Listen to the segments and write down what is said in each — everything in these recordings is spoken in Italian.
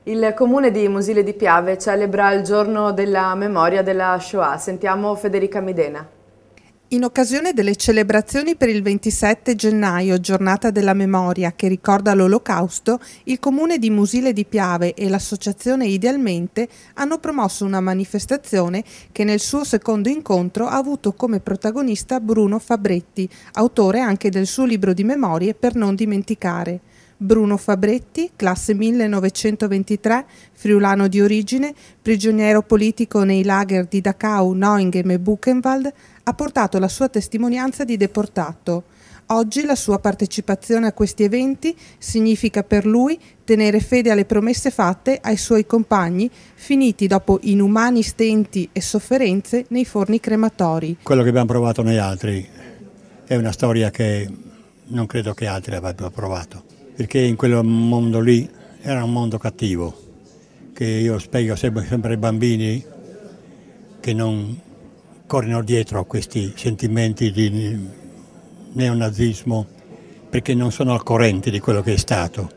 Il comune di Musile di Piave celebra il giorno della memoria della Shoah. Sentiamo Federica Midena. In occasione delle celebrazioni per il 27 gennaio, giornata della memoria che ricorda l'Olocausto, il comune di Musile di Piave e l'associazione Idealmente hanno promosso una manifestazione che nel suo secondo incontro ha avuto come protagonista Bruno Fabretti, autore anche del suo libro di memorie Per non dimenticare. Bruno Fabretti, classe 1923, friulano di origine, prigioniero politico nei lager di Dachau, Neuengamme e Buchenwald, ha portato la sua testimonianza di deportato. Oggi la sua partecipazione a questi eventi significa per lui tenere fede alle promesse fatte ai suoi compagni, finiti dopo inumani stenti e sofferenze nei forni crematori. Quello che abbiamo provato noi altri è una storia che non credo che altri abbiano provato. Perché in quel mondo lì era un mondo cattivo, che io spiego sempre ai bambini che non corrono dietro a questi sentimenti di neonazismo, perché non sono al corrente di quello che è stato.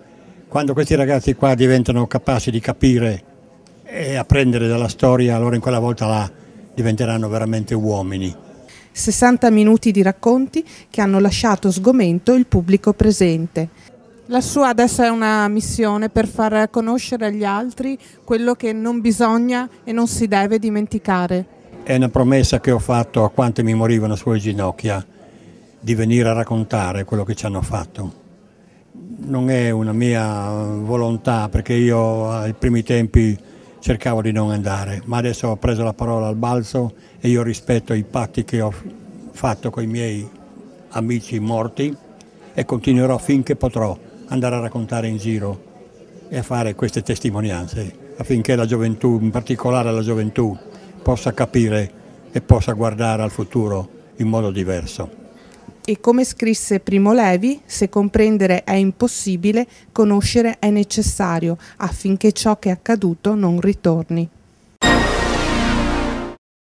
Quando questi ragazzi qua diventano capaci di capire e apprendere dalla storia, allora in quella volta là diventeranno veramente uomini. 60 minuti di racconti che hanno lasciato sgomento il pubblico presente. La sua adesso è una missione per far conoscere agli altri quello che non bisogna e non si deve dimenticare. È una promessa che ho fatto a quanti mi morivano sulle ginocchia, di venire a raccontare quello che ci hanno fatto. Non è una mia volontà, perché io ai primi tempi cercavo di non andare, ma adesso ho preso la parola al balzo e io rispetto i patti che ho fatto con i miei amici morti e continuerò finché potrò andare a raccontare in giro e a fare queste testimonianze affinché la gioventù, in particolare la gioventù, possa capire e possa guardare al futuro in modo diverso. E come scrisse Primo Levi, se comprendere è impossibile, conoscere è necessario affinché ciò che è accaduto non ritorni.